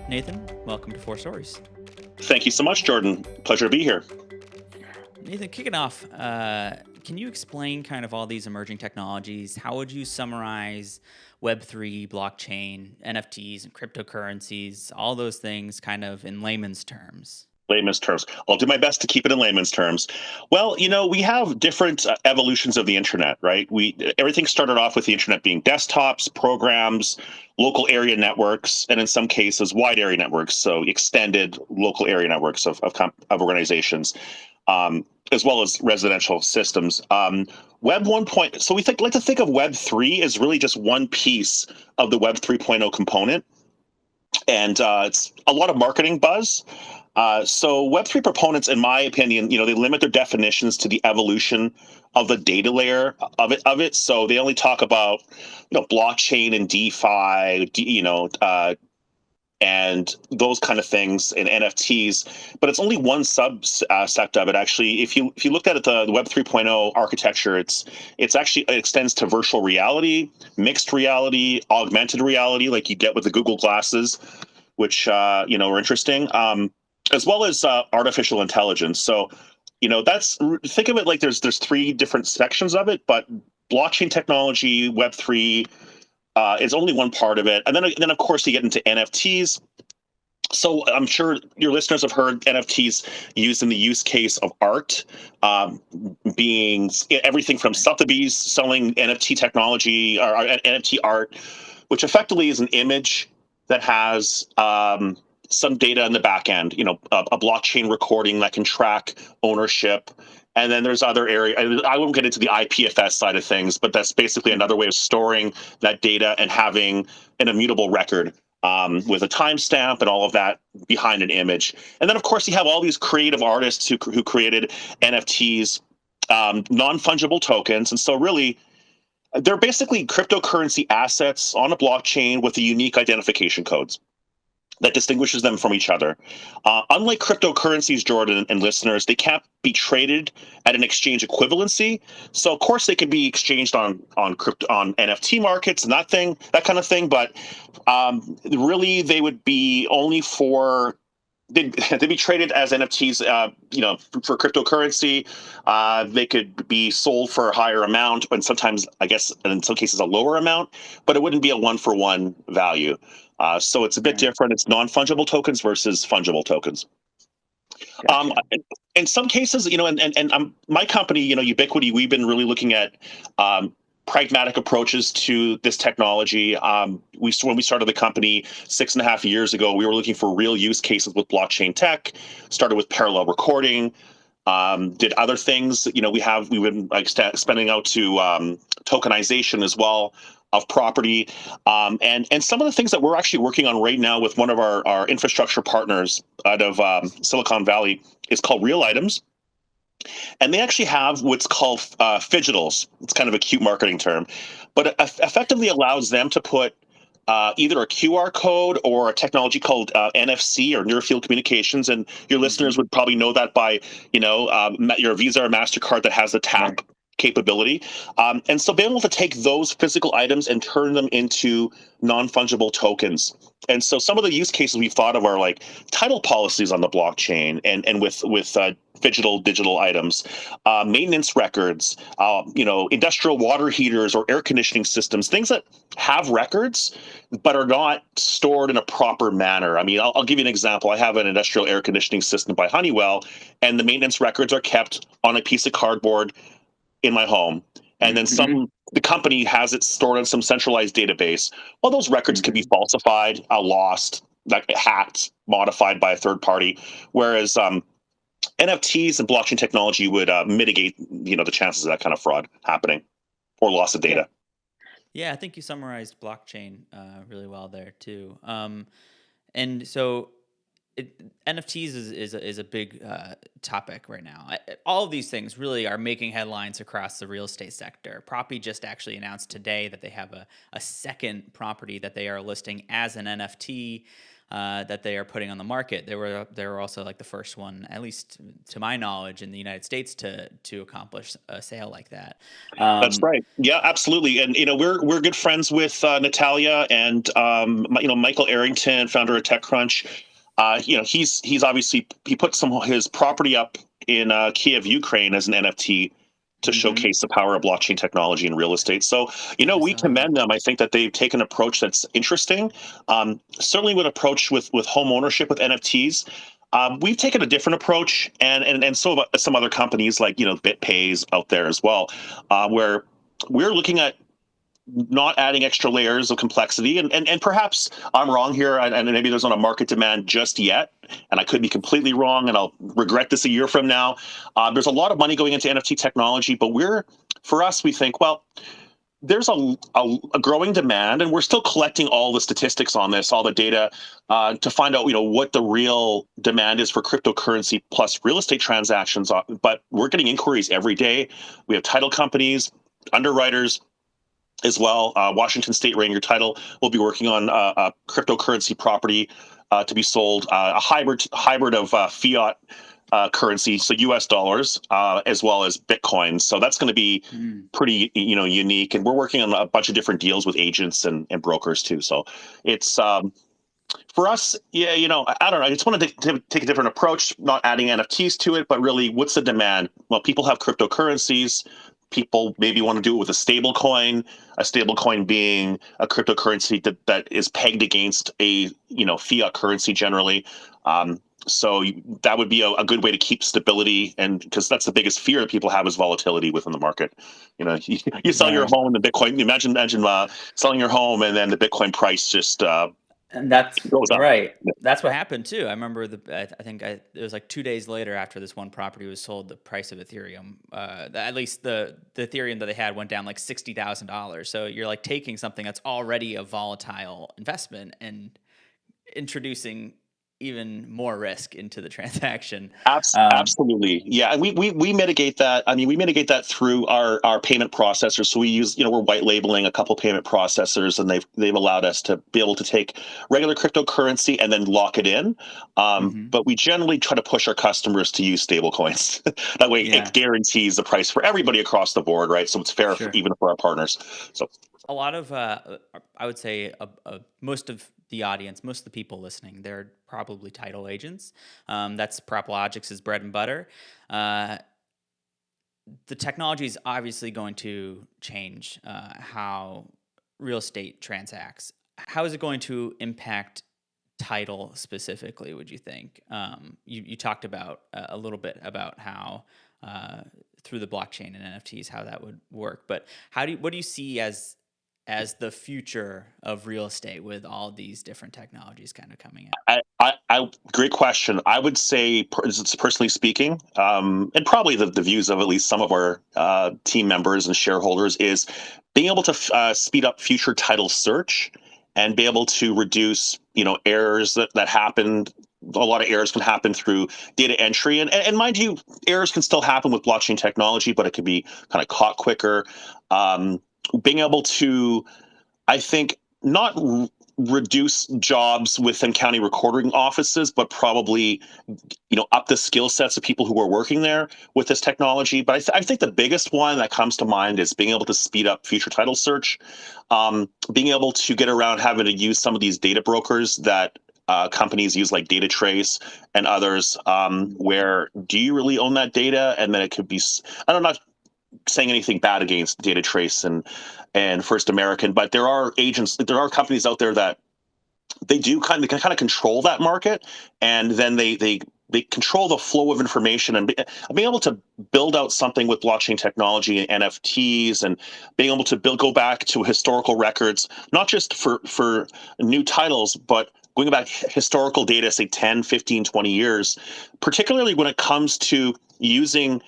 Nathan, welcome to Four Stories. Thank you so much, Jordan. Pleasure to be here. Nathan, kicking off, can you explain kind of all these emerging technologies? How would you summarize Web3, blockchain, NFTs, and cryptocurrencies, all those things kind of in layman's terms? Layman's terms. I'll do my best to keep it in layman's terms. Well, we have different evolutions of the internet, right? Everything started off with the internet being desktops, programs, local area networks, and in some cases, wide area networks, so extended local area networks of organizations, as well as residential systems. Web 1. So like to think of Web 3 as really just one piece of the Web 3.0 component, and it's a lot of marketing buzz. So Web3 proponents, in my opinion, they limit their definitions to the evolution of the data layer of it. So they only talk about, blockchain and DeFi, and those kind of things and NFTs. But it's only one subsect of it. Actually, if you looked at it, the Web 3.0 architecture, it extends to virtual reality, mixed reality, augmented reality, like you get with the Google glasses, which are interesting. As well as artificial intelligence. So, think of it like there's three different sections of it, but blockchain technology, Web3 is only one part of it, and then of course you get into NFTs. So I'm sure your listeners have heard NFTs used in the use case of art, being everything from Sotheby's selling NFT technology or NFT art, which effectively is an image that has some data in the back end, a blockchain recording that can track ownership. And then there's other areas. I won't get into the IPFS side of things, but that's basically another way of storing that data and having an immutable record with a timestamp and all of that behind an image. And then, of course, you have all these creative artists who created NFTs, non-fungible tokens. And so really, they're basically cryptocurrency assets on a blockchain with the unique identification codes that distinguishes them from each other. Unlike cryptocurrencies, Jordan and listeners, they can't be traded at an exchange equivalency. So, of course, they can be exchanged on NFT markets and that kind of thing. But really, they would be only they'd be traded as NFTs, for cryptocurrency. They could be sold for a higher amount, and sometimes, I guess, in some cases, a lower amount, but it wouldn't be a one-for-one value. So it's a bit different. It's non-fungible tokens versus fungible tokens. Gotcha. In some cases, and my company, Ubiquity, we've been really looking at pragmatic approaches to this technology. When we started the company 6.5 years ago, we were looking for real use cases with blockchain tech. Started with parallel recording. Did other things. We've been spending out to tokenization as well of property, and some of the things that we're actually working on right now with one of our infrastructure partners out of Silicon Valley is called Real Items. And they actually have what's called fidgetals. It's kind of a cute marketing term, but it effectively allows them to put either a QR code or a technology called NFC or near field communications. And your listeners would probably know that by, your Visa or MasterCard that has the tap capability. And so being able to take those physical items and turn them into non-fungible tokens. And so some of the use cases we've thought of are like title policies on the blockchain and with digital items, maintenance records, industrial water heaters or air conditioning systems, things that have records but are not stored in a proper manner. I mean, I'll give you an example. I have an industrial air conditioning system by Honeywell, and the maintenance records are kept on a piece of cardboard in my home. And then the company has it stored on some centralized database. Well, those records can be falsified, lost, hacked, modified by a third party. Whereas NFTs and blockchain technology would mitigate, the chances of that kind of fraud happening or loss of data. Yeah, I think you summarized blockchain really well there too. And so NFTs is a big topic right now. All of these things really are making headlines across the real estate sector. Proppy just actually announced today that they have a second property that they are listing as an NFT. that they are putting on the market. They were also like the first one, at least to my knowledge, in the United States to accomplish a sale like that. That's Um, right. Yeah, absolutely. And we're good friends with Natalia and Michael Arrington, founder of TechCrunch. He's obviously he put some of his property up in Kiev, Ukraine, as an NFT to mhm. showcase the power of blockchain technology in real estate. So I we saw that. commend them. I think that they've taken an approach that's interesting. Certainly, with approach with home ownership with NFTs. We've taken a different approach, and so have some other companies like BitPay's out there as well, where we're looking at not adding extra layers of complexity. And perhaps I'm wrong here, and maybe there's not a market demand just yet, and I could be completely wrong, and I'll regret this a year from now. There's a lot of money going into NFT technology, but for us, we think, well, there's a growing demand, and we're still collecting all the statistics on this, all the data, to find out what the real demand is for cryptocurrency plus real estate transactions. But we're getting inquiries every day. We have title companies, underwriters as well. Washington State Rainier Title will be working on a cryptocurrency property to be sold, a hybrid of fiat currency, so U.S. dollars, as well as Bitcoin. So that's going to be Mm. pretty, unique. And we're working on a bunch of different deals with agents and brokers too. So it's for us, yeah, I don't know. I just wanted to take a different approach, not adding NFTs to it, but really, what's the demand? Well, people have cryptocurrencies. People maybe want to do it with a stable coin being a cryptocurrency that is pegged against a fiat currency generally. So that would be a good way to keep stability, and because that's the biggest fear that people have is volatility within the market. You sell your Right. home, the Bitcoin. Imagine selling your home, and then the Bitcoin price just And that's goes up. right. That's what happened too. I remember I think it was like 2 days later after this one property was sold, the price of Ethereum, at least the Ethereum that they had went down like $60,000. So you're like taking something that's already a volatile investment and introducing even more risk into the transaction. Absolutely. Yeah. And we mitigate that. I mean, we mitigate that through our payment processors. So we use, we're white labeling a couple payment processors, and they've allowed us to be able to take regular cryptocurrency and then lock it in. Hmm. But we generally try to push our customers to use stable coins. That way it Yeah, guarantees the price for everybody across the board, right? So it's fair sure. even for our partners. So A lot of I would say most of the audience, most of the people listening, they're probably title agents. That's PropLogix's bread and butter. Uh, the technology is obviously going to change how real estate transacts. How is it going to impact title specifically, would you think? You talked about a little bit about how uh, through the blockchain and NFTs how that would work, but what do you see as the future of real estate with all these different technologies kind of coming out? great question. I would say, personally speaking, and probably the views of at least some of our team members and shareholders, is being able to speed up future title search and be able to reduce, errors that happened. A lot of errors can happen through data entry, and mind you, errors can still happen with blockchain technology, but it can be kind of caught quicker. Being able to, I think, not reduce jobs within county recording offices, but probably up the skill sets of people who are working there with this technology. But I think the biggest one that comes to mind is being able to speed up future title search, being able to get around having to use some of these data brokers that companies use, like Data Trace and others, where do you really own that data? And then it could be, I'm not saying anything bad against Data Trace and First American, but there are companies out there that they can kind of control that market, and then they control the flow of information, and being able to build out something with blockchain technology and NFTs, and being able to go back to historical records, not just for new titles, but going back historical data, say 10, 15, 20 years, particularly when it comes to using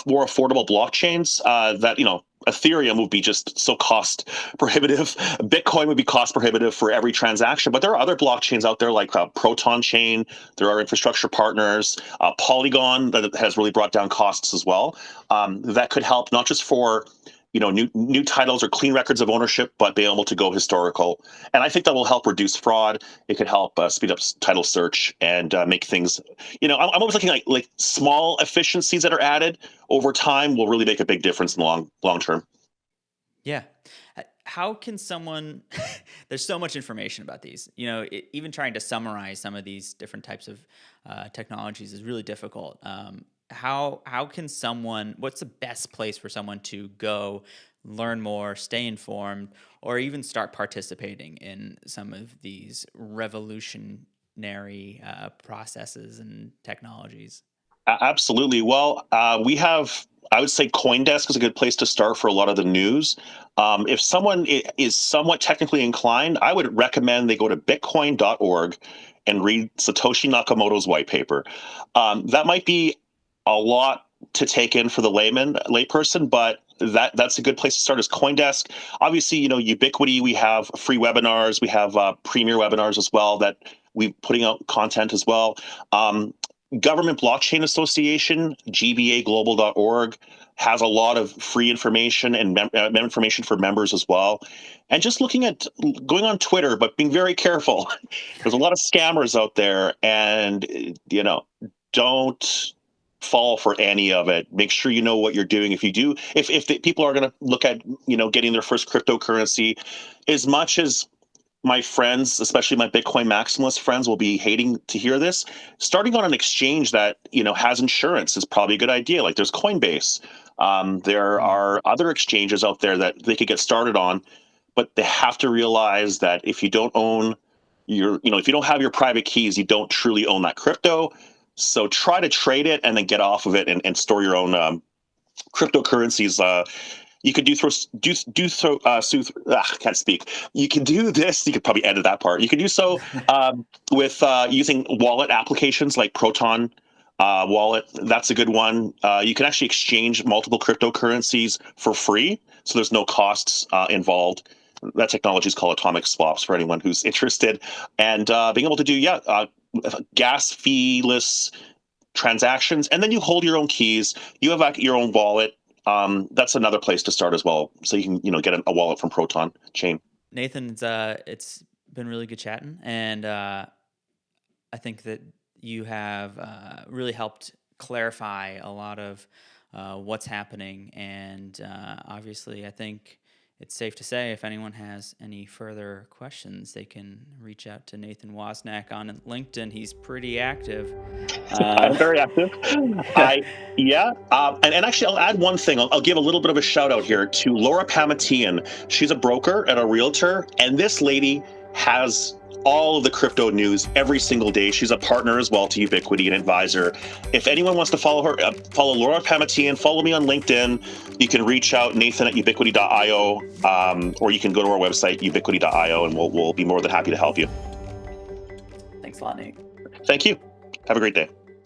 more affordable blockchains, that Ethereum would be just so cost prohibitive. Bitcoin would be cost prohibitive for every transaction. But there are other blockchains out there like Proton Chain. There are infrastructure partners, Polygon, that has really brought down costs as well. That could help not just for new titles or clean records of ownership, but being able to go historical. And I think that will help reduce fraud. It could help speed up title search and make things. I'm always looking like small efficiencies that are added over time will really make a big difference in the long term. Yeah. How can someone? There's so much information about these. Even trying to summarize some of these different types of technologies is really difficult. How can someone? What's the best place for someone to go learn more, stay informed, or even start participating in some of these revolutionary processes and technologies? Absolutely. Well, we have, I would say CoinDesk is a good place to start for a lot of the news. If someone is somewhat technically inclined, I would recommend they go to bitcoin.org and read Satoshi Nakamoto's white paper. That might be a lot to take in for the layperson, but that's a good place to start is CoinDesk. Obviously, Ubiquity, we have free webinars, we have premier webinars as well that we're putting out content as well. Government Blockchain Association, gbaglobal.org, has a lot of free information and information for members as well. And just going on Twitter, but being very careful. There's a lot of scammers out there, and don't fall for any of it. Make sure you know what you're doing. If the people are going to look at getting their first cryptocurrency, as much as my friends, especially my Bitcoin maximalist friends, will be hating to hear this. Starting on an exchange that has insurance is probably a good idea. Like there's Coinbase. There are other exchanges out there that they could get started on, but they have to realize that if you don't own if you don't have your private keys, you don't truly own that crypto. So try to trade it and then get off of it and store your own cryptocurrencies. You could can't speak. You can do this. You could probably edit that part. You can do so with using wallet applications like Proton Wallet. That's a good one. You can actually exchange multiple cryptocurrencies for free, so there's no costs involved. That technology is called atomic swaps for anyone who's interested. And being able to do gas fee-less transactions, and then you hold your own keys. You have your own wallet. That's another place to start as well. So you can, get a wallet from Proton Chain. Nathan, it's been really good chatting, and I think that you have really helped clarify a lot of what's happening. And obviously, I think it's safe to say if anyone has any further questions, they can reach out to Nathan Wosnack on LinkedIn. He's pretty active. I'm very active. And actually, I'll add one thing. I'll give a little bit of a shout out here to Laura Pamatian. She's a broker and a realtor, and this lady has all of the crypto news every single day. She's a partner as well to Ubiquity, an advisor. If anyone wants to follow her, follow Laura Pamatian, follow me on LinkedIn. You can reach out, Nathan at ubiquity.io, or you can go to our website, ubiquity.io, and we'll be more than happy to help you. Thanks a lot, Nate. Thank you. Have a great day.